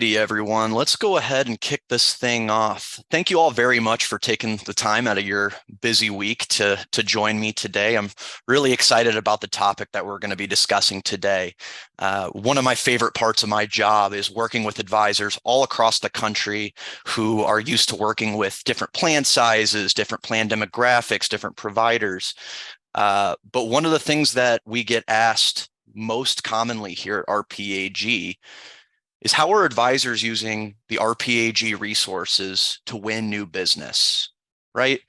righty, everyone. Let's go ahead and kick this thing off. Thank you all very much for taking the time out of your busy week to join me today. I'm really excited about the topic that we're going to be discussing today. One of my favorite parts of my job is working with advisors all across the country who are used to working with different plan sizes, different plan demographics, different providers. But one of the things that we get asked most commonly here at RPAG is how are advisors using the RPAG resources to win new business, right?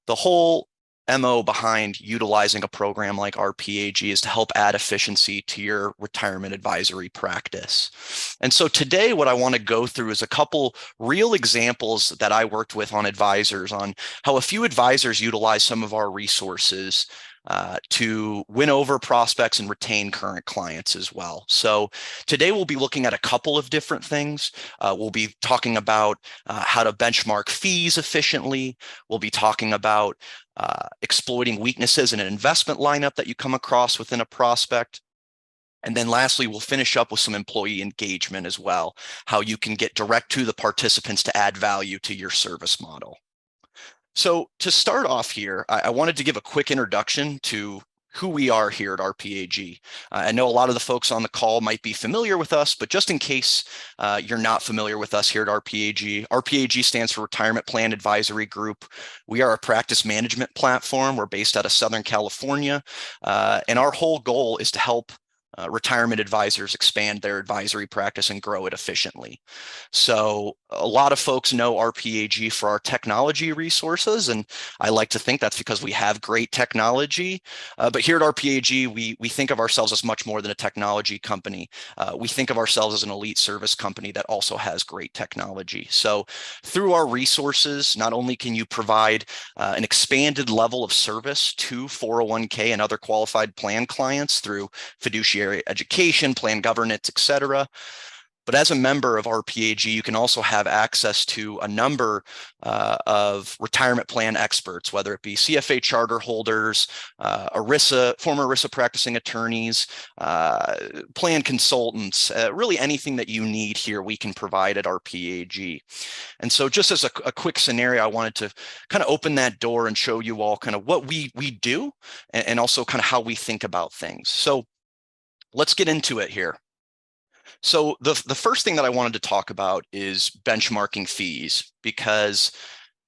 The whole MO behind utilizing a program like RPAG is to help add efficiency to your retirement advisory practice. And so today, what I want to go through is a couple real examples that I worked with on advisors on how a few advisors utilize some of our resources to win over prospects and retain current clients as well. So today we'll be looking at a couple of different things. We'll be talking about how to benchmark fees efficiently. We'll be talking about exploiting weaknesses in an investment lineup that you come across within a prospect. And then lastly, we'll finish up with some employee engagement as well, how you can get direct to the participants to add value to your service model. So to start off here, I wanted to give a quick introduction to who we are here at RPAG. I know a lot of the folks on the call might be familiar with us, but just in case you're not familiar with us here at RPAG, RPAG stands for Retirement Plan Advisory Group. We are a practice management platform. We're based out of Southern California, and our whole goal is to help retirement advisors expand their advisory practice and grow it efficiently. So a lot of folks know RPAG for our technology resources, and I like to think that's because we have great technology. But here at RPAG, we think of ourselves as much more than a technology company. We think of ourselves as an elite service company that also has great technology. So through our resources, not only can you provide an expanded level of service to 401k and other qualified plan clients through fiduciary education, plan governance, et cetera. But as a member of RPAG, you can also have access to a number of retirement plan experts, whether it be CFA charter holders, ERISA, former ERISA practicing attorneys, plan consultants, really anything that you need here, we can provide at RPAG. And so just as a quick scenario, I wanted to kind of open that door and show you all kind of what we do and also kind of how we think about things. So let's get into it here. So the first thing that I wanted to talk about is benchmarking fees, because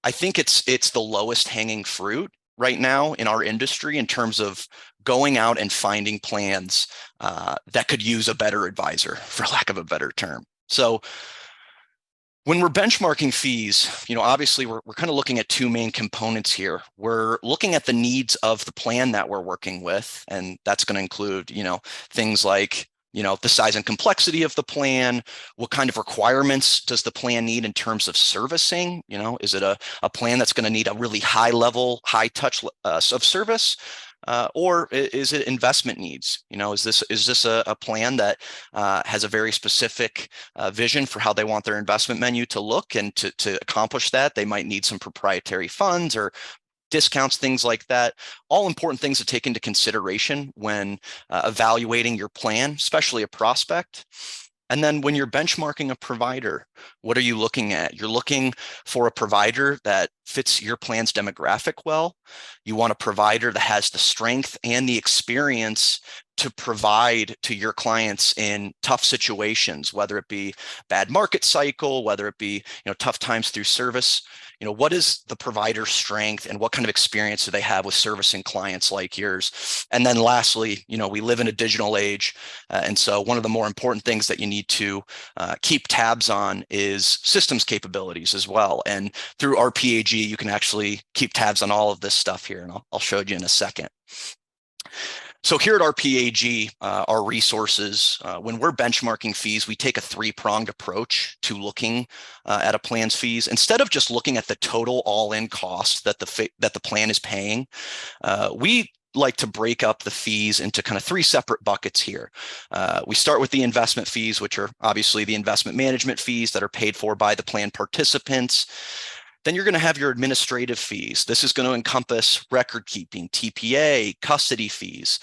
I think it's the lowest hanging fruit right now in our industry in terms of going out and finding plans that could use a better advisor, for lack of a better term. So when we're benchmarking fees, obviously we're kind of looking at two main components here. We're looking at the needs of the plan that we're working with, and that's going to include, things like, the size and complexity of the plan, what kind of requirements does the plan need in terms of servicing? Is it a plan that's going to need a really high level, high touch of service? Or is it investment needs? Is this a plan that has a very specific vision for how they want their investment menu to look, and to accomplish that, they might need some proprietary funds or discounts, things like that. All important things to take into consideration when evaluating your plan, especially a prospect. And then when you're benchmarking a provider, what are you looking at? You're looking for a provider that fits your plan's demographic well. You want a provider that has the strength and the experience to provide to your clients in tough situations, whether it be bad market cycle, whether it be tough times through service. What is the provider's strength and what kind of experience do they have with servicing clients like yours? And then lastly, we live in a digital age. And so one of the more important things that you need to keep tabs on is systems capabilities as well. And through RPAG, you can actually keep tabs on all of this stuff here, and I'll show you in a second. So here at RPAG, our resources, when we're benchmarking fees, we take a three-pronged approach to looking at a plan's fees. Instead of just looking at the total all-in cost that the plan is paying, we like to break up the fees into kind of three separate buckets here. We start with the investment fees, which are obviously the investment management fees that are paid for by the plan participants. Then you're going to have your administrative fees. This is going to encompass record keeping, TPA, custody fees,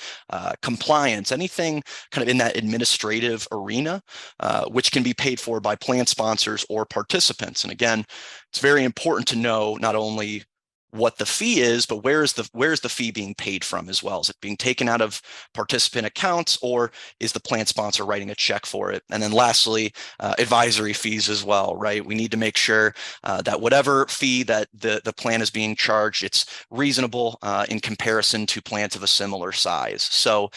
compliance, anything kind of in that administrative arena, which can be paid for by plan sponsors or participants. And again, it's very important to know not only what the fee is, but where's the fee being paid from as well? Is it being taken out of participant accounts, or is the plan sponsor writing a check for it? And then lastly, advisory fees as well, right? We need to make sure that whatever fee that the plan is being charged, it's reasonable in comparison to plans of a similar size. So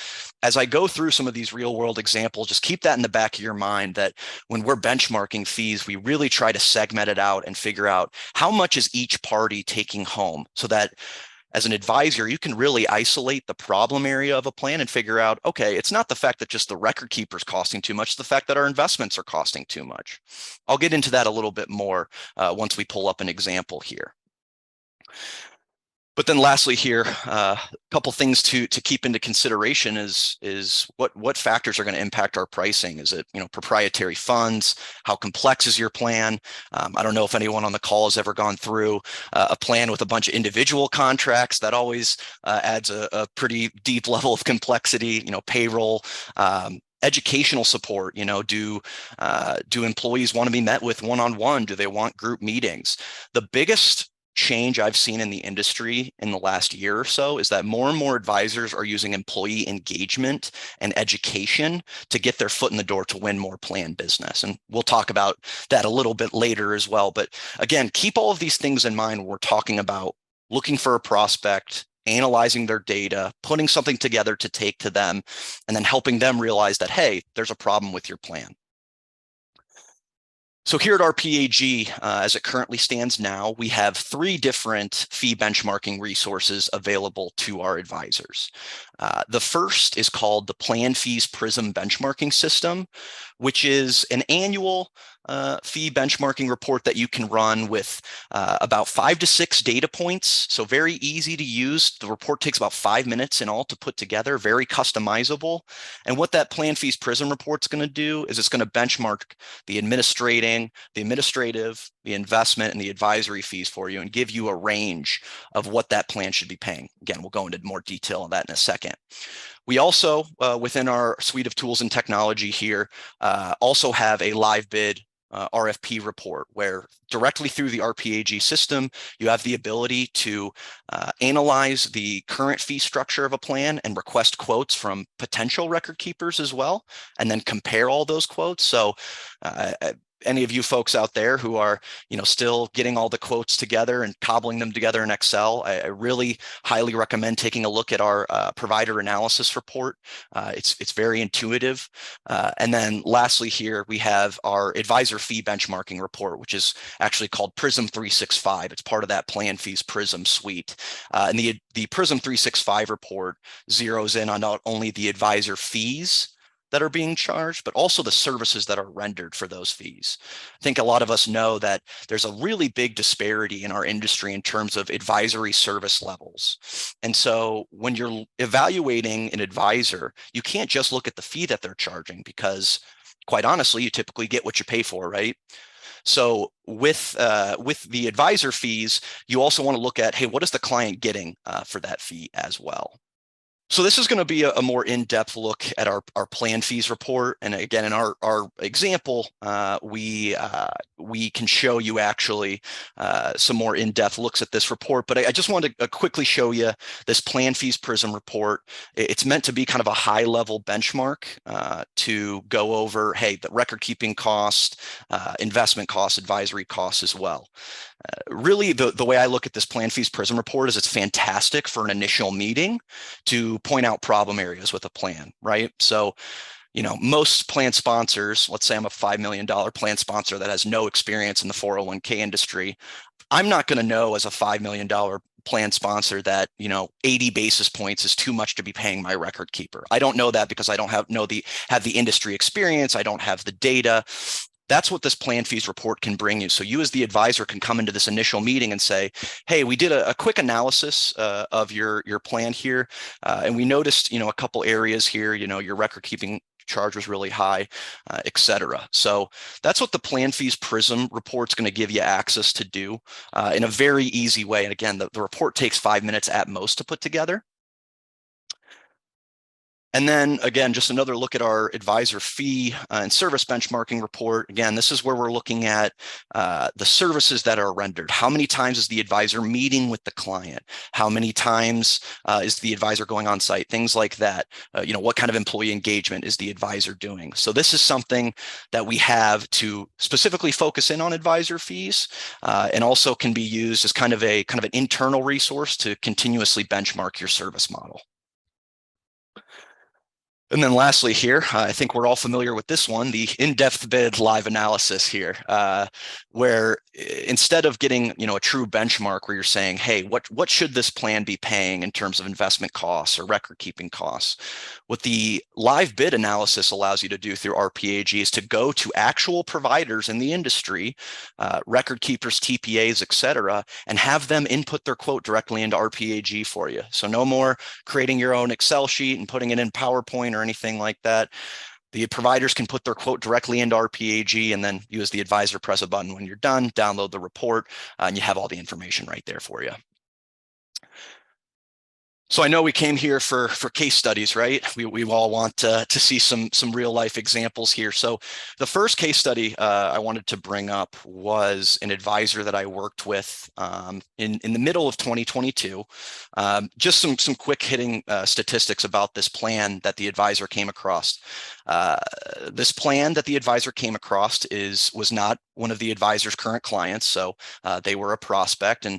as I go through some of these real world examples, just keep that in the back of your mind that when we're benchmarking fees, we really try to segment it out and figure out how much is each party taking home, so that as an advisor, you can really isolate the problem area of a plan and figure out, okay, it's not the fact that just the record keeper is costing too much, it's the fact that our investments are costing too much. I'll get into that a little bit more once we pull up an example here. But then lastly here, a couple things to keep into consideration is what factors are going to impact our pricing. Is it proprietary funds? How complex is your plan? I don't know if anyone on the call has ever gone through a plan with a bunch of individual contracts. That always adds a pretty deep level of complexity. Payroll, educational support. Do employees want to be met with one-on-one? Do they want group meetings? The biggest change I've seen in the industry in the last year or so is that more and more advisors are using employee engagement and education to get their foot in the door to win more plan business. And we'll talk about that a little bit later as well. But again, keep all of these things in mind when we're talking about looking for a prospect, analyzing their data, putting something together to take to them, and then helping them realize that, hey, there's a problem with your plan. So here at RPAG, as it currently stands now, we have 3 different fee benchmarking resources available to our advisors. The first is called the PLANFEES PRISM benchmarking system, which is an annual fee benchmarking report that you can run with about 5 to 6 data points. So very easy to use. The report takes about 5 minutes in all to put together, very customizable. And what that PLANFEES PRISM report is going to do is it's going to benchmark the administrative, the investment, and the advisory fees for you and give you a range of what that plan should be paying. Again, we'll go into more detail on that in a second. We also, within our suite of tools and technology here, also have a live bid RFP report, where directly through the RPAG system, you have the ability to analyze the current fee structure of a plan and request quotes from potential record keepers as well, and then compare all those quotes. So any of you folks out there who are, still getting all the quotes together and cobbling them together in Excel, I really highly recommend taking a look at our provider analysis report. It's very intuitive. And then lastly here, we have our advisor fee benchmarking report, which is actually called PRISM 365. It's part of that PLANFEES PRISM suite. And the PRISM 365 report zeroes in on not only the advisor fees that are being charged, but also the services that are rendered for those fees. I think a lot of us know that there's a really big disparity in our industry in terms of advisory service levels. And so when you're evaluating an advisor, you can't just look at the fee that they're charging, because quite honestly, you typically get what you pay for, right? So with the advisor fees, you also want to look at, hey, what is the client getting for that fee as well? So this is going to be a more in-depth look at our PLANFEES report. And again, in our example, we can show you actually some more in-depth looks at this report. But I just wanted to quickly show you this PLANFEES PRISM report. It's meant to be kind of a high-level benchmark to go over, hey, the record-keeping cost, investment costs, advisory costs as well. Really, the way I look at this PLANFEES PRISM report is it's fantastic for an initial meeting to point out problem areas with a plan, right? So, most plan sponsors, let's say I'm a $5 million plan sponsor that has no experience in the 401k industry. I'm not going to know as a $5 million plan sponsor that 80 basis points is too much to be paying my record keeper. I don't know that because I don't have the industry experience. I don't have the data. That's what this PLANFEES report can bring you. So you as the advisor can come into this initial meeting and say, hey, we did a quick analysis of your plan here. And we noticed, a couple areas here, your record keeping charge was really high, etc. So that's what the PLANFEES PRISM report's going to give you access to do in a very easy way. And again, the report takes 5 minutes at most to put together. And then again, just another look at our advisor fee and service benchmarking report. Again, this is where we're looking at the services that are rendered. How many times is the advisor meeting with the client? How many times is the advisor going on site? Things like that. What kind of employee engagement is the advisor doing? So this is something that we have to specifically focus in on advisor fees, and also can be used as kind of an internal resource to continuously benchmark your service model. And then lastly here, I think we're all familiar with this one, the in-depth bid live analysis here, where instead of getting a true benchmark where you're saying, hey, what should this plan be paying in terms of investment costs or record keeping costs? What the live bid analysis allows you to do through RPAG is to go to actual providers in the industry, record keepers, TPAs, et cetera, and have them input their quote directly into RPAG for you. So no more creating your own Excel sheet and putting it in PowerPoint or anything like that. The providers can put their quote directly into RPAG, and then you as the advisor press a button when you're done, download the report, and you have all the information right there for you. So I know we came here for case studies, right? We all want to see some real life examples here. So the first case study I wanted to bring up was an advisor that I worked with in the middle of 2022. Just some quick hitting statistics about this plan that the advisor came across. This plan that the advisor came across was not one of the advisor's current clients, so they were a prospect, and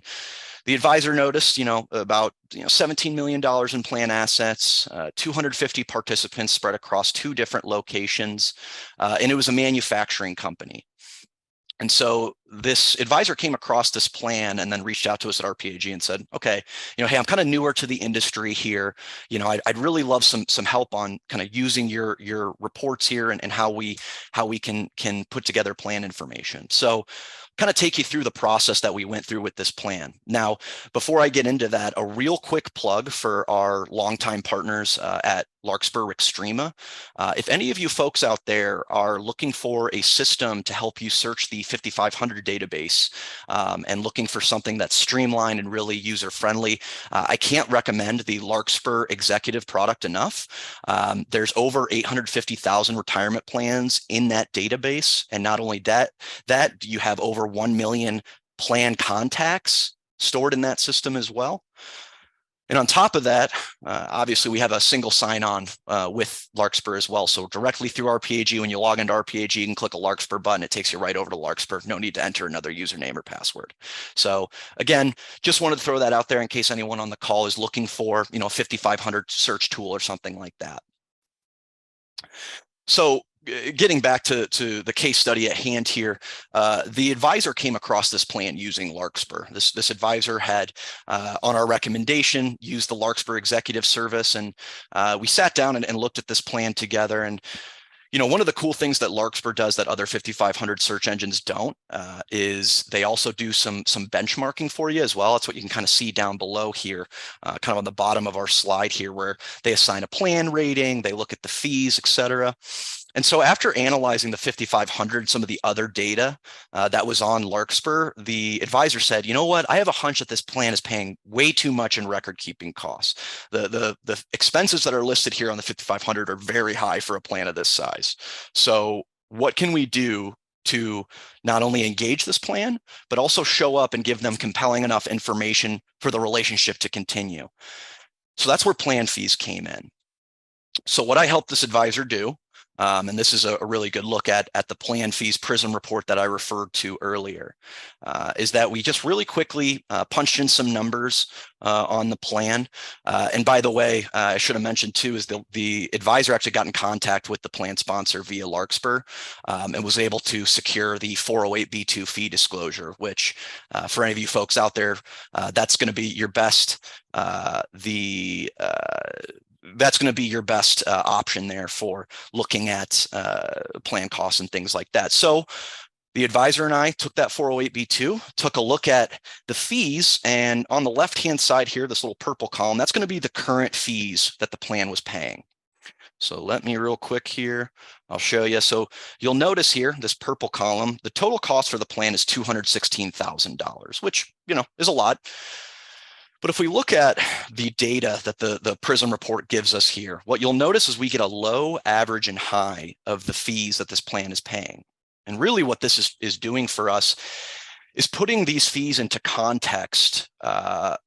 the advisor noticed, about $17 million in plan assets, 250 participants spread across 2 different locations, and it was a manufacturing company. And so this advisor came across this plan and then reached out to us at RPAG and said, okay, hey, I'm kind of newer to the industry here. I'd really love some help on kind of using your reports here and how we can put together plan information. So kind of take you through the process that we went through with this plan. Now, before I get into that, a real quick plug for our longtime partners at Larkspur Executive. If any of you folks out there are looking for a system to help you search the 5500 database and looking for something that's streamlined and really user-friendly, I can't recommend the Larkspur Executive product enough. There's over 850,000 retirement plans in that database. And not only that you have over 1 million plan contacts stored in that system as well. And on top of that, obviously we have a single sign-on with Larkspur as well. So directly through RPAG, when you log into RPAG, you can click a Larkspur button. It takes you right over to Larkspur. No need to enter another username or password. So again, just wanted to throw that out there in case anyone on the call is looking for, a 5500 search tool or something like that. So getting back to the case study at hand here, the advisor came across this plan using Larkspur. This advisor had, on our recommendation, used the Larkspur Executive service, and we sat down and looked at this plan together. And one of the cool things that Larkspur does that other 5500 search engines don't is they also do some benchmarking for you as well. That's what you can kind of see down below here, kind of on the bottom of our slide here, where they assign a plan rating, they look at the fees, et cetera. And so after analyzing the 5500, some of the other data that was on Larkspur, the advisor said, you know what, I have a hunch that this plan is paying way too much in record keeping costs. The expenses that are listed here on the 5500 are very high for a plan of this size. So what can we do to not only engage this plan, but also show up and give them compelling enough information for the relationship to continue? So that's where PLANFEES came in. So what I helped this advisor do, and this is a really good look at the PLANFEES PRISM report that I referred to earlier, is that we just really quickly punched in some numbers on the plan. And by the way, I should have mentioned too, is the advisor actually got in contact with the plan sponsor via Larkspur and was able to secure the 408B2 fee disclosure, which for any of you folks out there, that's going to be your best, that's going to be your best option there for looking at plan costs and things like that. So the advisor and I took that 408B2, took a look at the fees, and on the left-hand side here, this little purple column, that's going to be the current fees that the plan was paying. So let me real quick here, I'll show you. So you'll notice here, this purple column, the total cost for the plan is $216,000, which, is a lot. But if we look at the data that the PRISM report gives us here, what you'll notice is we get a low, average, and high of the fees that this plan is paying. And really what this is doing for us is putting these fees into context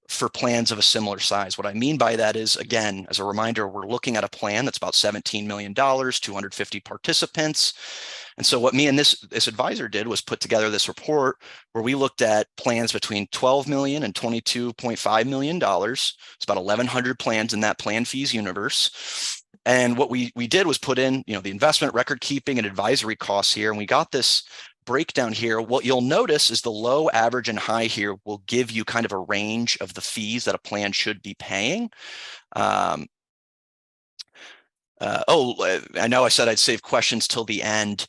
for plans of a similar size. What I mean by that is, again, as a reminder, we're looking at a plan that's about $17 million, 250 participants. And so what me and this advisor did was put together this report where we looked at plans between $12 million and $22.5 million. It's about 1,100 plans in that plan fees universe. And what we did was put in, the investment, record keeping, and advisory costs here. And we got this breakdown here. What you'll notice is the low, average, and high here will give you kind of a range of the fees that a plan should be paying. I know I said I'd save questions till the end.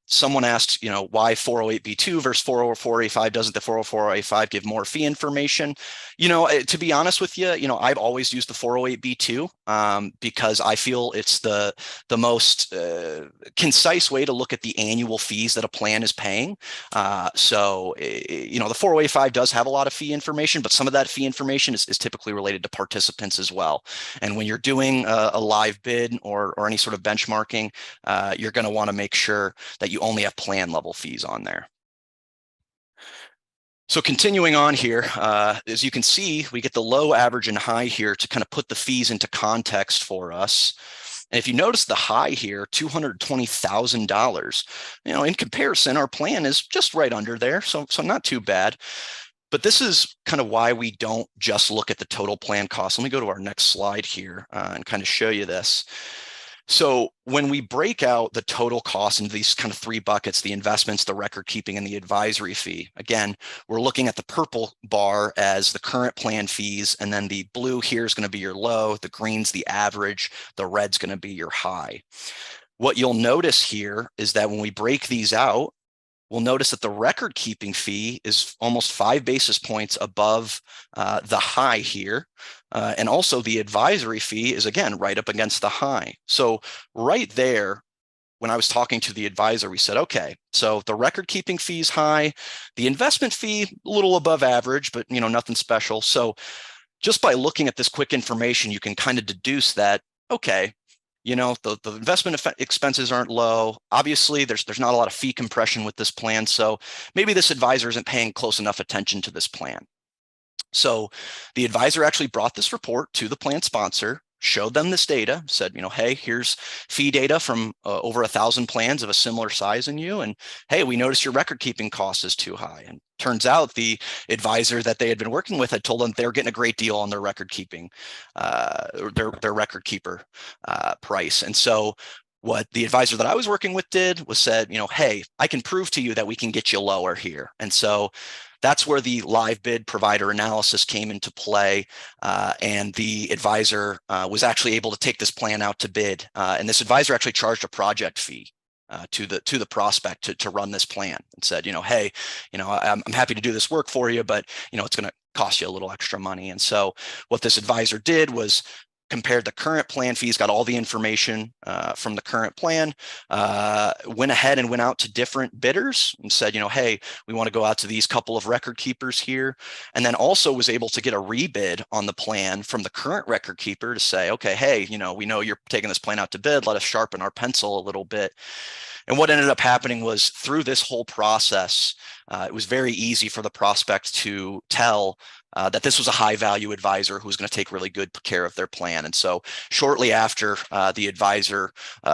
Someone asked, why 408B2 versus 404A5? Doesn't the 404A5 give more fee information? To be honest with you, I've always used the 408B2 because I feel it's the most concise way to look at the annual fees that a plan is paying. The 408A5 does have a lot of fee information, but some of that fee information is typically related to participants as well. And when you're doing a live bid or any sort of benchmarking, you're going to want to make sure that you only have plan level fees on there. So continuing on here, as you can see, we get the low, average, and high here to kind of put the fees into context for us. And if you notice the high here, $220,000, in comparison, our plan is just right under there. So not too bad. But this is kind of why we don't just look at the total plan cost. Let me go to our next slide here and kind of show you this. So when we break out the total cost into these kind of three buckets, the investments, the record keeping, and the advisory fee, again, we're looking at the purple bar as the current plan fees, and then the blue here is going to be your low, the green's the average, the red's going to be your high. What you'll notice here is that when we break these out, we'll notice that the record keeping fee is almost 5 basis points above the high here. And also the advisory fee is, again, right up against the high. So right there, when I was talking to the advisor, we said, okay, so the record keeping fee is high, the investment fee a little above average, but nothing special. So just by looking at this quick information, you can kind of deduce that, okay, the investment expenses aren't low. Obviously, there's not a lot of fee compression with this plan. So maybe this advisor isn't paying close enough attention to this plan. So the advisor actually brought this report to the plan sponsor, showed them this data, said, hey, here's fee data from over 1,000 plans of a similar size in you. And hey, we noticed your record keeping cost is too high. And turns out the advisor that they had been working with had told them they were getting a great deal on their record keeping, their record keeper price. And so what the advisor that I was working with did was said, hey, I can prove to you that we can get you lower here. And so that's where the live bid provider analysis came into play, and the advisor was actually able to take this plan out to bid. And this advisor actually charged a project fee to the prospect to run this plan, and said, hey, I'm happy to do this work for you, but it's going to cost you a little extra money. And so what this advisor did was compared the current plan fees, got all the information from the current plan, went ahead and went out to different bidders and said, hey, we want to go out to these couple of record keepers here. And then also was able to get a rebid on the plan from the current record keeper to say, okay, hey, we know you're taking this plan out to bid. Let us sharpen our pencil a little bit. And what ended up happening was through this whole process, it was very easy for the prospect to tell that this was a high value advisor who was going to take really good care of their plan. And so shortly after the advisor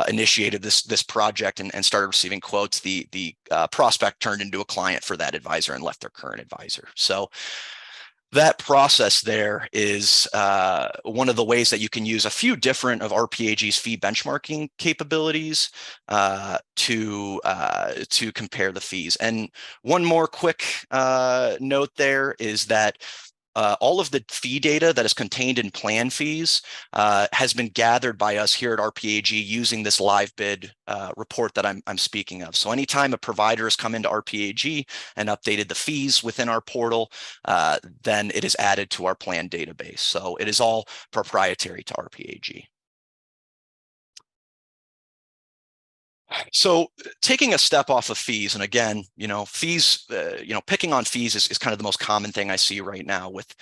initiated this project and started receiving quotes, the prospect turned into a client for that advisor and left their current advisor. So that process there is one of the ways that you can use a few different of RPAG's fee benchmarking capabilities to compare the fees. And one more quick note there is that all of the fee data that is contained in plan fees has been gathered by us here at RPAG using this live bid report that I'm speaking of. So anytime a provider has come into RPAG and updated the fees within our portal, then it is added to our plan database. So it is all proprietary to RPAG. So taking a step off of fees, and again, fees, picking on fees is kind of the most common thing I see right now with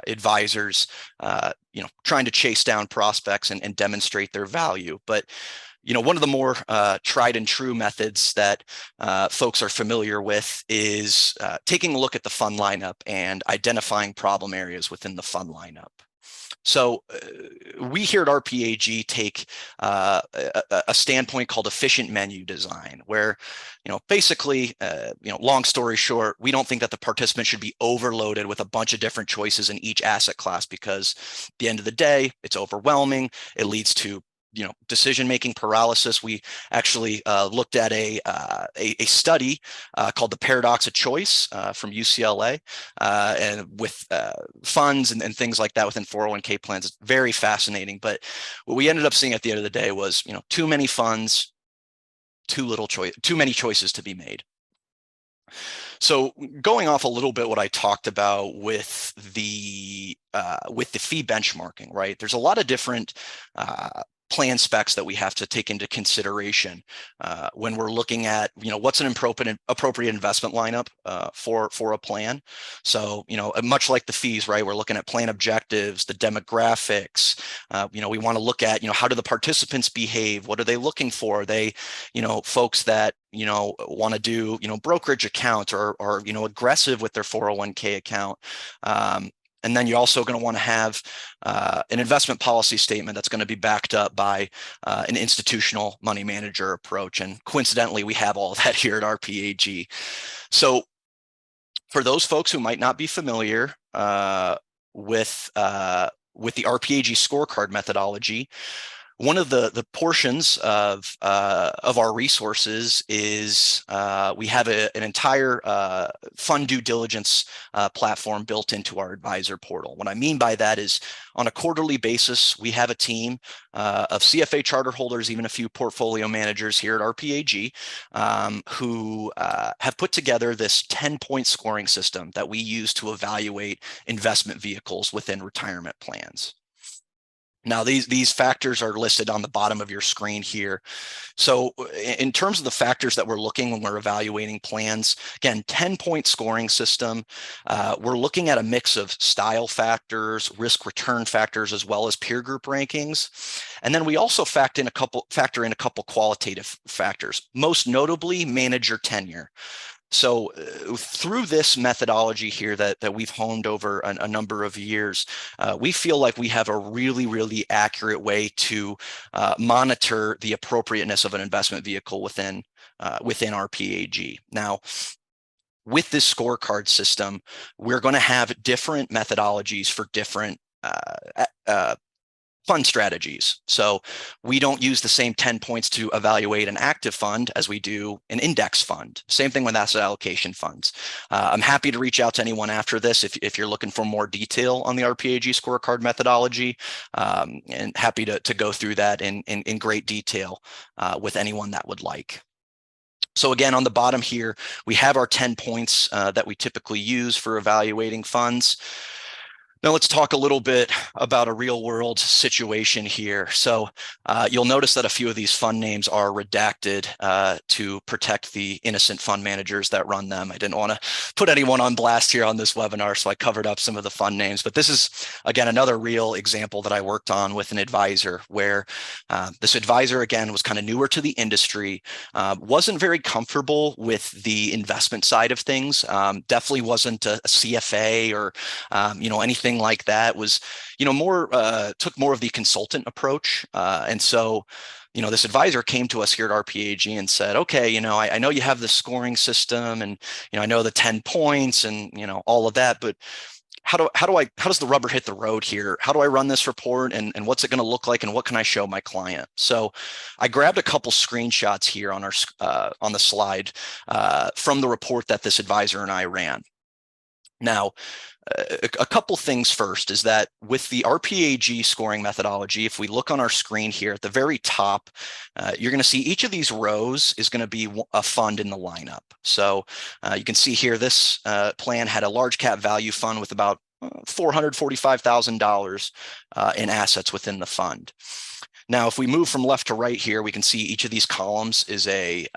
advisors, trying to chase down prospects and demonstrate their value. But one of the more tried and true methods that folks are familiar with is taking a look at the fund lineup and identifying problem areas within the fund lineup. So we here at RPAG take a standpoint called efficient menu design, where, basically, long story short, we don't think that the participant should be overloaded with a bunch of different choices in each asset class, because at the end of the day, it's overwhelming. It leads to decision-making paralysis. We actually looked at a study called the Paradox of Choice from UCLA, and with funds and things like that within 401k plans. It's very fascinating. But what we ended up seeing at the end of the day was, too many funds, too many choices to be made. So going off a little bit what I talked about with the fee benchmarking, right? There's a lot of different plan specs that we have to take into consideration when we're looking at, what's an appropriate investment lineup for a plan. So, much like the fees, right? We're looking at plan objectives, the demographics. We want to look at, how do the participants behave? What are they looking for? Are they, folks that want to do, brokerage accounts or aggressive with their 401k account. And then you're also going to want to have an investment policy statement that's going to be backed up by an institutional money manager approach. And coincidentally, we have all of that here at RPAG. So for those folks who might not be familiar with the RPAG scorecard methodology, one of the portions of our resources is we have an entire fund due diligence platform built into our advisor portal. What I mean by that is, on a quarterly basis, we have a team of CFA charter holders, even a few portfolio managers here at RPAG, who have put together this 10-point scoring system that we use to evaluate investment vehicles within retirement plans. Now, these factors are listed on the bottom of your screen here. So in terms of the factors that we're looking when we're evaluating plans, again, 10-point scoring system, we're looking at a mix of style factors, risk return factors, as well as peer group rankings. And then we also factor in a couple qualitative factors, most notably manager tenure. So through this methodology here that we've honed over a number of years, we feel like we have a really, really accurate way to monitor the appropriateness of an investment vehicle within RPAG. Now, with this scorecard system, we're going to have different methodologies for different fund strategies. So we don't use the same 10 points to evaluate an active fund as we do an index fund. Same thing with asset allocation funds. I'm happy to reach out to anyone after this if you're looking for more detail on the RPAG scorecard methodology, and happy to go through that in great detail with anyone that would like. So again, on the bottom here, we have our 10 points that we typically use for evaluating funds. Now let's talk a little bit about a real world situation here. So you'll notice that a few of these fund names are redacted to protect the innocent fund managers that run them. I didn't want to put anyone on blast here on this webinar, so I covered up some of the fund names. But this is, again, another real example that I worked on with an advisor, where this advisor, again, was kind of newer to the industry, wasn't very comfortable with the investment side of things, definitely wasn't a CFA or anything like that, was took more of the consultant approach, and so this advisor came to us here at RPAG and said, okay, I know you have the scoring system, and I know the 10 points and all of that, but how does the rubber hit the road here? How do I run this report, and what's it going to look like, and what can I show my client? So I grabbed a couple screenshots here on the slide from the report that this advisor and I ran. Now, a couple things first is that with the RPAG scoring methodology, if we look on our screen here at the very top, you're going to see each of these rows is going to be a fund in the lineup. So you can see here this plan had a large cap value fund with about $445,000 in assets within the fund. Now, if we move from left to right here, we can see each of these columns is a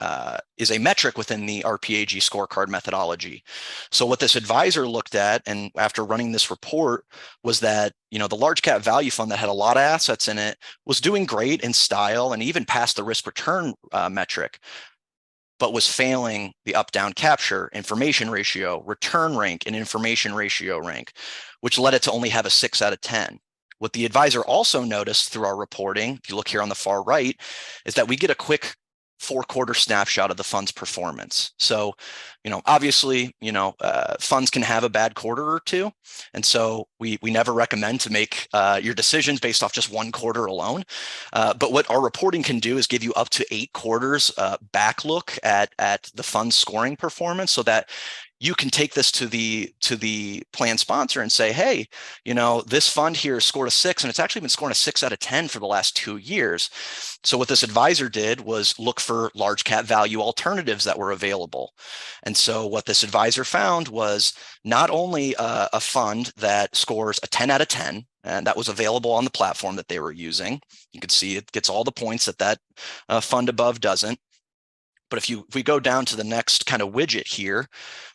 metric within the RPAG scorecard methodology. So what this advisor looked at, and after running this report, was that the large cap value fund that had a lot of assets in it was doing great in style and even passed the risk return metric, but was failing the up-down capture, information ratio, return rank, and information ratio rank, which led it to only have a 6 out of 10. What the advisor also noticed through our reporting, if you look here on the far right, is that we get a quick 4-quarter snapshot of the fund's performance. So, obviously, funds can have a bad quarter or two. And so we never recommend to make your decisions based off just 1 quarter alone. But what our reporting can do is give you up to 8 quarters back look at the fund's scoring performance, so that you can take this to the plan sponsor and say, hey, this fund here scored a 6, and it's actually been scoring a 6 out of 10 for the last 2 years. So what this advisor did was look for large cap value alternatives that were available. And so what this advisor found was not only a fund that scores a 10 out of 10, and that was available on the platform that they were using. You can see it gets all the points that fund above doesn't. But if we go down to the next kind of widget here,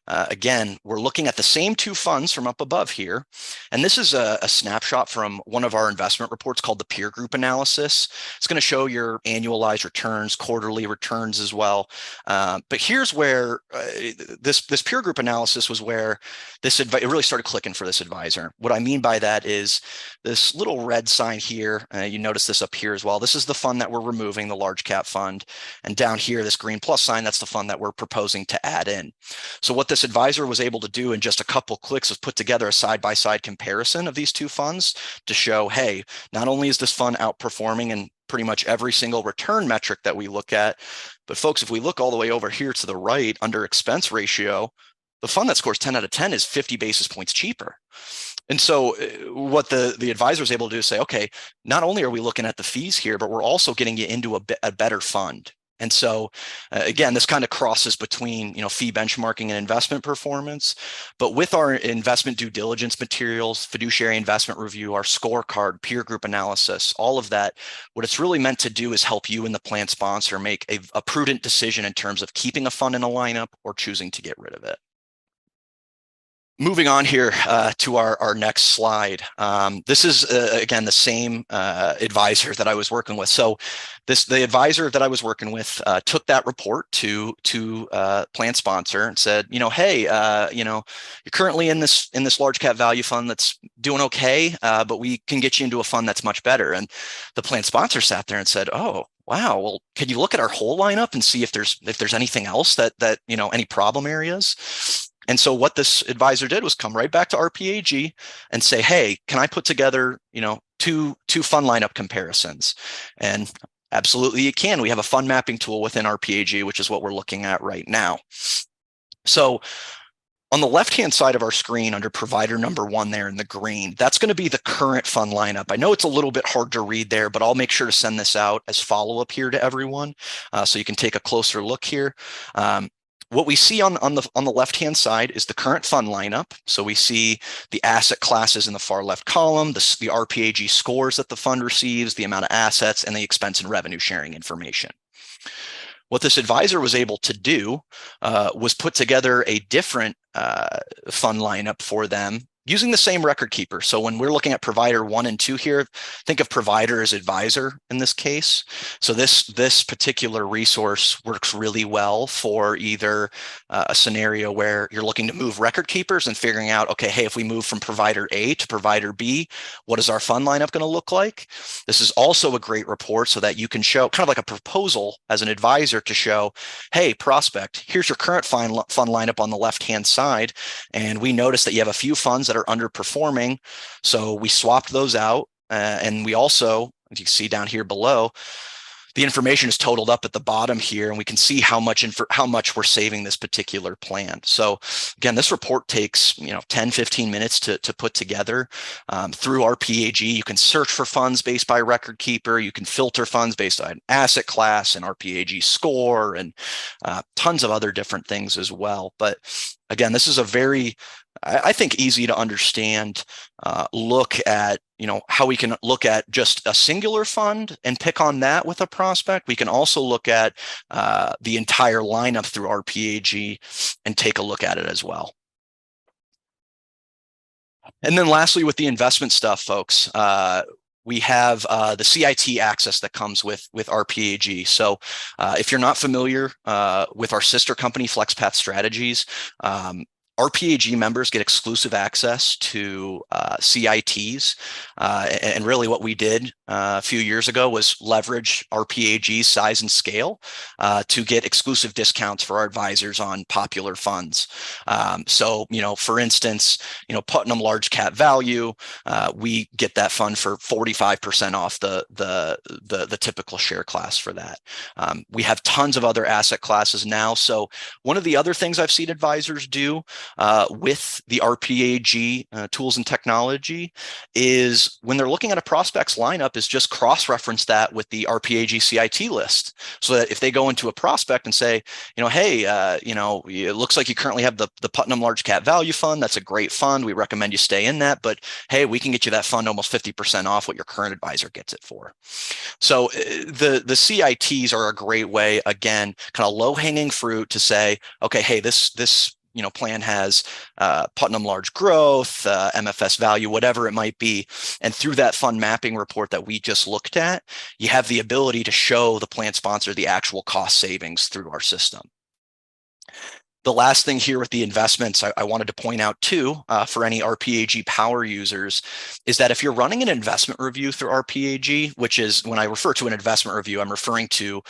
again, we're looking at the same 2 funds from up above here. And this is a snapshot from one of our investment reports called the peer group analysis. It's going to show your annualized returns, quarterly returns as well. But here's where this peer group analysis was where it really started clicking for this advisor. What I mean by that is this little red sign here. You notice this up here as well. This is the fund that we're removing, the large cap fund. And down here, this green plus sign, that's the fund that we're proposing to add in. So what this advisor was able to do in just a couple clicks was put together a side-by-side comparison of these 2 funds to show, hey, not only is this fund outperforming in pretty much every single return metric that we look at, but folks, if we look all the way over here to the right under expense ratio, the fund that scores 10 out of 10 is 50 basis points cheaper. And so what the advisor was able to do is say, okay, not only are we looking at the fees here, but we're also getting you into a better fund. And so, again, this kind of crosses between, fee benchmarking and investment performance. But with our investment due diligence materials, fiduciary investment review, our scorecard, peer group analysis, all of that, what it's really meant to do is help you and the plan sponsor make a prudent decision in terms of keeping a fund in a lineup or choosing to get rid of it. Moving on here to our next slide. This is, again, the same advisor that I was working with. So the advisor that I was working with took that report to plan sponsor and said, hey, you're currently in this large cap value fund that's doing okay, but we can get you into a fund that's much better. And the plan sponsor sat there and said, oh, wow, well, can you look at our whole lineup and see if there's anything else that any problem areas? And so what this advisor did was come right back to RPAG and say, hey, can I put together, two fund lineup comparisons? And absolutely you can. We have a fund mapping tool within RPAG, which is what we're looking at right now. So on the left-hand side of our screen under provider number 1 there in the green, that's going to be the current fund lineup. I know it's a little bit hard to read there, but I'll make sure to send this out as follow-up here to everyone so you can take a closer look here. What we see on the left-hand side is the current fund lineup. So we see the asset classes in the far left column, the RPAG scores that the fund receives, the amount of assets, and the expense and revenue sharing information. What this advisor was able to do was put together a different fund lineup for them using the same record keeper. So when we're looking at provider 1 and 2 here, think of provider as advisor in this case. So this particular resource works really well for either a scenario where you're looking to move record keepers and figuring out, okay, hey, if we move from provider A to provider B, what is our fund lineup going to look like? This is also a great report so that you can show kind of like a proposal as an advisor to show, hey, prospect, here's your current fund lineup on the left-hand side. And we noticed that you have a few funds that are underperforming. So we swapped those out. And we also, as you see down here below, the information is totaled up at the bottom here, and we can see how much we're saving this particular plan. So again, this report takes 10, 15 minutes to put together. Through RPAG, you can search for funds based by record keeper. You can filter funds based on asset class and RPAG score and tons of other different things as well. But again, this is a very I think easy to understand look at, how we can look at just a singular fund and pick on that with a prospect. We can also look at the entire lineup through RPAG and take a look at it as well. And then lastly, with the investment stuff, folks, we have the CIT access that comes with RPAG. So if you're not familiar with our sister company, FlexPath Strategies, RPAG members get exclusive access to CITs. And really what we did a few years ago was leverage RPAG's size and scale to get exclusive discounts for our advisors on popular funds. So, for instance, Putnam Large Cap Value, we get that fund for 45% off the typical share class for that. We have tons of other asset classes now. So one of the other things I've seen advisors do with the RPAG tools and technology is when they're looking at a prospect's lineup is just cross-reference that with the RPAG CIT list. So that if they go into a prospect and say, hey, it looks like you currently have the Putnam Large Cap Value Fund. That's a great fund. We recommend you stay in that. But hey, we can get you that fund almost 50% off what your current advisor gets it for. So the CITs are a great way, again, kind of low-hanging fruit to say, okay, hey, this plan has Putnam Large Growth, MFS Value, whatever it might be. And through that fund mapping report that we just looked at, you have the ability to show the plan sponsor the actual cost savings through our system. The last thing here with the investments I wanted to point out too, for any RPAG power users, is that if you're running an investment review through RPAG, which is when I refer to an investment review, I'm referring to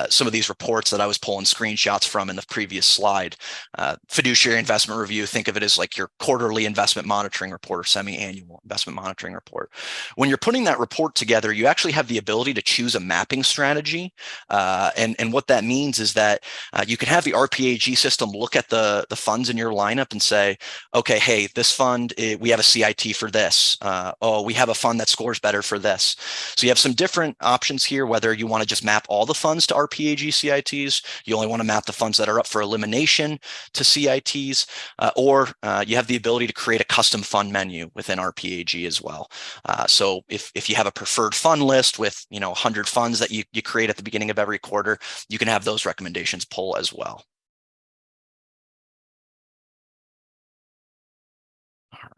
some of these reports that I was pulling screenshots from in the previous slide. Fiduciary investment review, think of it as like your quarterly investment monitoring report or semi-annual investment monitoring report. When you're putting that report together, you actually have the ability to choose a mapping strategy. And what that means is that you can have the RPAG system look at the funds in your lineup and say, okay, hey, this fund, we have a CIT for this. Oh, we have a fund that scores better for this. So you have some different options here, whether you want to just map all the funds to RPAG CITs, you only want to map the funds that are up for elimination to CITs, or you have the ability to create a custom fund menu within RPAG as well. So if you have a preferred fund list with 100 funds that you create at the beginning of every quarter, you can have those recommendations pull as well.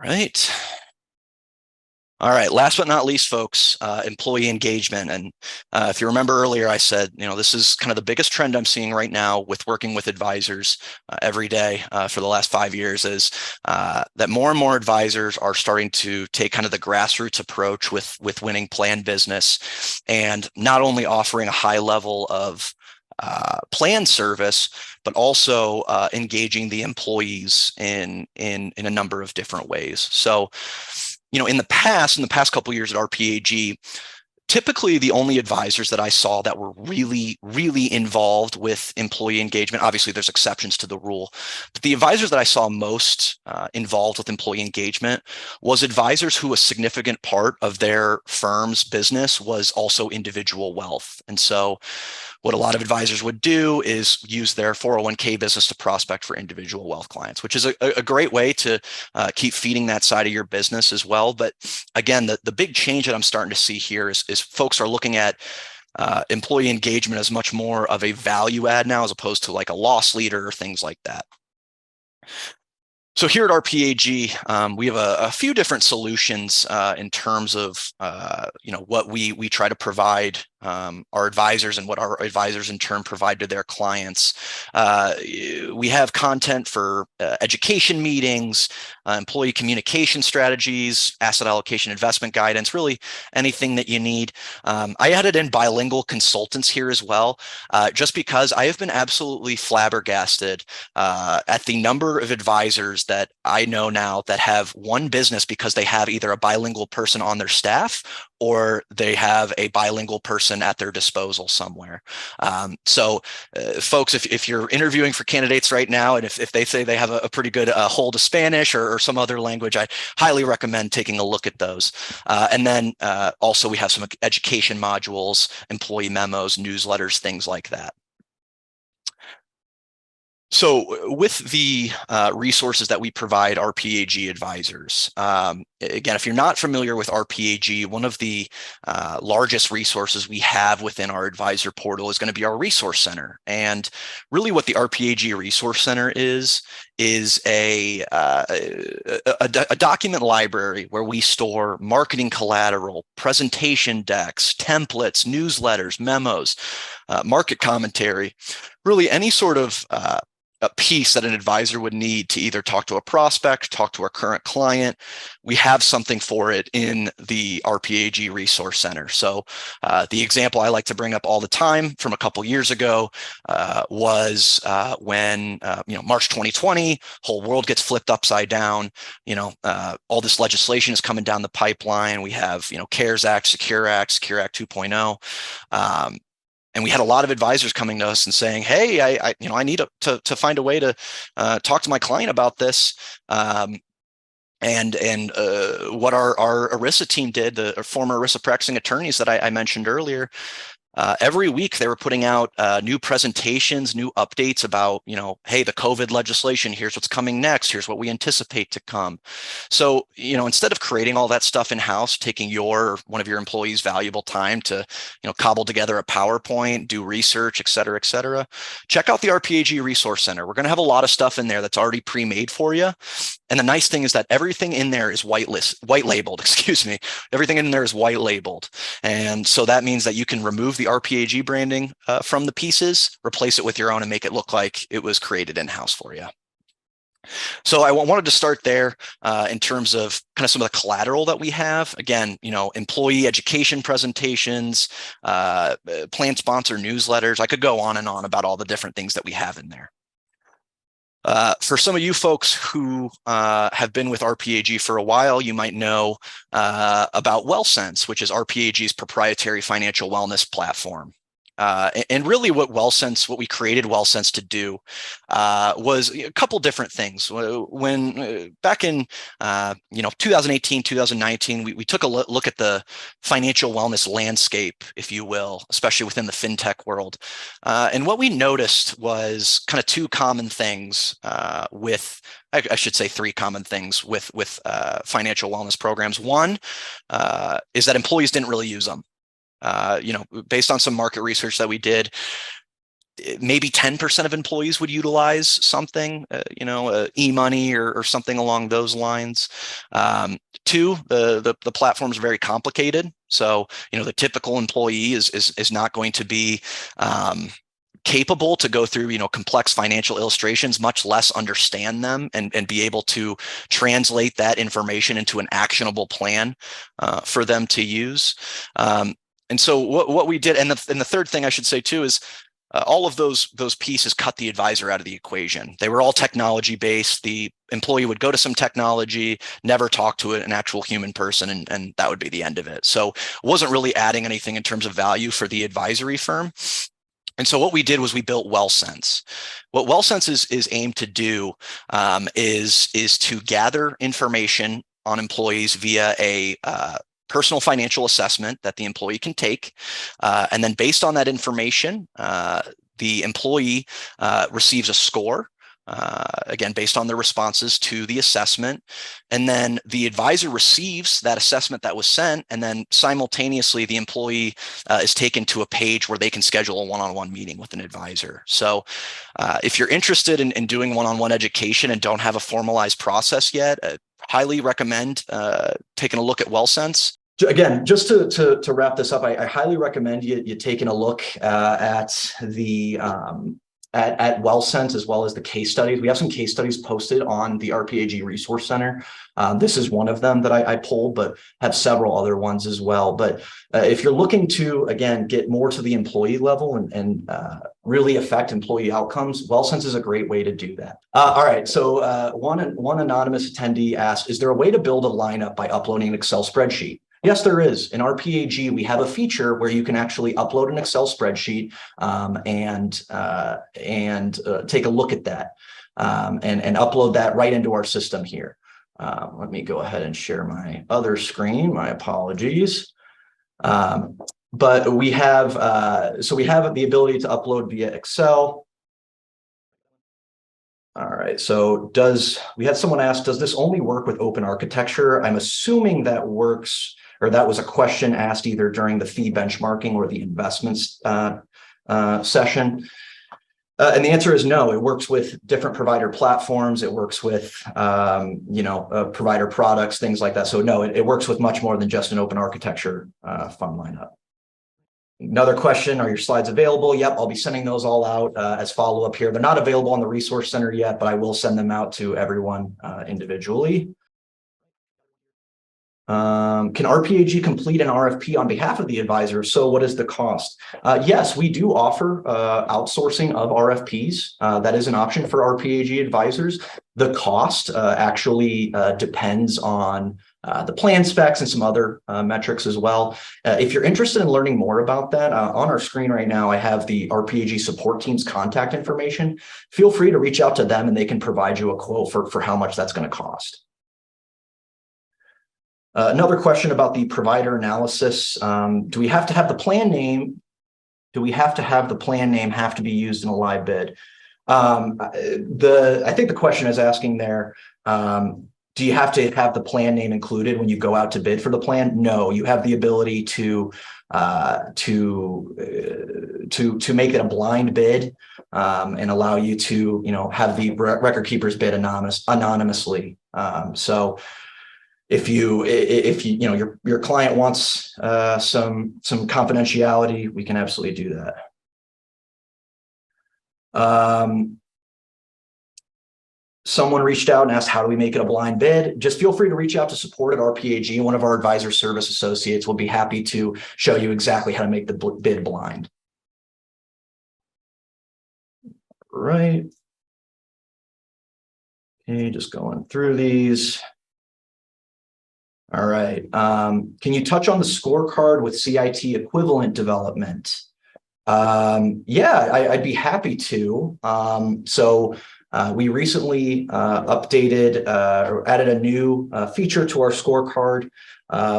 All right. Last but not least, folks, employee engagement. And if you remember earlier, I said, this is kind of the biggest trend I'm seeing right now with working with advisors every day for the last 5 years is that more and more advisors are starting to take kind of the grassroots approach with winning plan business and not only offering a high level of plan service, but also engaging the employees in a number of different ways. So, in the past couple of years at RPAG, typically the only advisors that I saw that were really, really involved with employee engagement, obviously there's exceptions to the rule, but the advisors that I saw most involved with employee engagement was advisors who a significant part of their firm's business was also individual wealth. And so what a lot of advisors would do is use their 401k business to prospect for individual wealth clients, which is a great way to keep feeding that side of your business as well. But again, the big change that I'm starting to see here is folks are looking at employee engagement as much more of a value add now, as opposed to like a loss leader or things like that. So here at RPAG, we have a few different solutions in terms of what we try to provide our advisors and what our advisors in turn provide to their clients. We have content for education meetings, employee communication strategies, asset allocation investment guidance, really anything that you need. I added in bilingual consultants here as well, just because I have been absolutely flabbergasted at the number of advisors that I know now that have one business because they have either a bilingual person on their staff or they have a bilingual person at their disposal somewhere. So folks, if you're interviewing for candidates right now, and if they say they have a pretty good hold of Spanish or some other language, I highly recommend taking a look at those. And then also we have some education modules, employee memos, newsletters, things like that. So with the resources that we provide RPAG advisors, again, if you're not familiar with RPAG, one of the largest resources we have within our advisor portal is going to be our resource center. And really what the RPAG resource center is a document library where we store marketing collateral, presentation decks, templates, newsletters, memos, market commentary, really any sort of a piece that an advisor would need to either talk to a prospect, talk to our current client. We have something for it in the RPAG Resource Center. So the example I like to bring up all the time from a couple years ago was when, March 2020, whole world gets flipped upside down. All this legislation is coming down the pipeline. We have, CARES Act, Secure Act 2.0. And we had a lot of advisors coming to us and saying, "Hey, I need to find a way to talk to my client about this." And what our ERISA team did, the former ERISA practicing attorneys that I mentioned earlier, every week they were putting out new presentations, new updates about, hey, the COVID legislation, here's what's coming next, here's what we anticipate to come. So, instead of creating all that stuff in-house, taking one of your employees' valuable time to, cobble together a PowerPoint, do research, et cetera, check out the RPAG Resource Center. We're going to have a lot of stuff in there that's already pre-made for you. And the nice thing is that everything in there is white labeled, excuse me. Everything in there is white labeled. And so that means that you can remove the RPAG branding from the pieces, replace it with your own, and make it look like it was created in-house for you. So I wanted to start there in terms of kind of some of the collateral that we have. Again, employee education presentations, plan sponsor newsletters. I could go on and on about all the different things that we have in there. For some of you folks who have been with RPAG for a while, you might know about WellSense, which is RPAG's proprietary financial wellness platform. And really what we created WellSense to do was a couple different things. When back in 2018, 2019, we took a look at the financial wellness landscape, if you will, especially within the fintech world. And what we noticed was kind of two common things I should say three common things with financial wellness programs. One is that employees didn't really use them. Based on some market research that we did, maybe 10% of employees would utilize something, e-money or something along those lines. Two, the platform is very complicated. So, the typical employee is not going to be capable to go through, complex financial illustrations, much less understand them and be able to translate that information into an actionable plan for them to use. And so what we did, and the third thing I should say too is all of those pieces cut the advisor out of the equation. They were all technology based. The employee would go to some technology, never talk to an actual human person, and that would be the end of it. So it wasn't really adding anything in terms of value for the advisory firm. And so what we did was we built WellSense. What WellSense is aimed to do is to gather information on employees via a personal financial assessment that the employee can take. And then based on that information, the employee receives a score, again, based on their responses to the assessment. And then the advisor receives that assessment that was sent, and then simultaneously the employee is taken to a page where they can schedule a one-on-one meeting with an advisor. So if you're interested in doing one-on-one education and don't have a formalized process yet, highly recommend taking a look at WellSense. Again, just to wrap this up, I highly recommend you taking a look at the at WellSense as well as the case studies. We have some case studies posted on the RPAG Resource Center. This is one of them that I pulled, but have several other ones as well. But if you're looking to, again, get more to the employee level and really affect employee outcomes, WellSense is a great way to do that. All right, so one anonymous attendee asked, is there a way to build a lineup by uploading an Excel spreadsheet? Yes, there is. In RPAG, we have a feature where you can actually upload an Excel spreadsheet and take a look at that and upload that right into our system here. Let me go ahead and share my other screen. My apologies. But we have so we have the ability to upload via Excel. right, so we had someone ask, does this only work with open architecture? I'm assuming that works, or that was a question asked either during the fee benchmarking or the investments session. And the answer is no. It works with different provider platforms. It works with, provider products, things like that. So no, it works with much more than just an open architecture fund lineup. Another question, are your slides available? Yep, I'll be sending those all out as follow-up here. They're not available on the Resource Center yet, but I will send them out to everyone individually. Can RPAG complete an RFP on behalf of the advisor? So what is the cost? Yes, we do offer outsourcing of RFPs. That is an option for RPAG advisors. The cost actually depends on the plan specs and some other metrics as well. If you're interested in learning more about that, on our screen right now, I have the RPAG support team's contact information. Feel free to reach out to them and they can provide you a quote for how much that's going to cost. Another question about the provider analysis. Do we have to have the plan name? Do we have to have the plan name have to be used in a live bid? I think the question is asking there, do you have to have the plan name included when you go out to bid for the plan? No, you have the ability to make it a blind bid and allow you to, have the record keepers bid anonymously. So if your client wants some confidentiality, we can absolutely do that. Someone reached out and asked, how do we make it a blind bid? Just feel free to reach out to support at RPAG. One of our advisor service associates will be happy to show you exactly how to make the bid blind. Right. Okay, just going through these. All right. Can you touch on the scorecard with CIT equivalent development? Yeah, I'd be happy to. We recently updated or added a new feature to our scorecard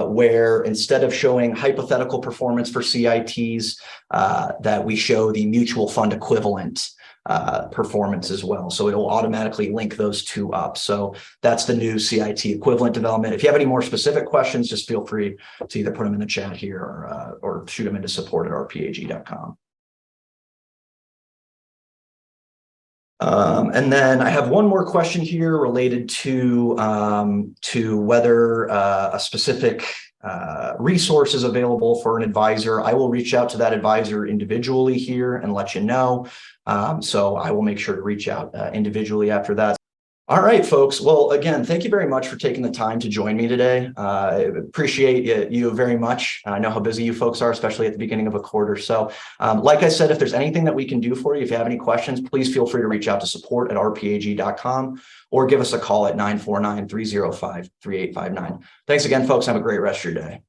where instead of showing hypothetical performance for CITs, that we show the mutual fund equivalent performance as well. So it'll automatically link those two up. So that's the new CIT equivalent development. If you have any more specific questions, just feel free to either put them in the chat here or shoot them into support@rpag.com. And then I have one more question here related to whether a specific resource is available for an advisor. I will reach out to that advisor individually here and let you know. So I will make sure to reach out individually after that. All right, folks. Well, again, thank you very much for taking the time to join me today. I appreciate you very much. I know how busy you folks are, especially at the beginning of a quarter. So like I said, if there's anything that we can do for you, if you have any questions, please feel free to reach out to support@rpag.com or give us a call at 949-305-3859. Thanks again, folks. Have a great rest of your day.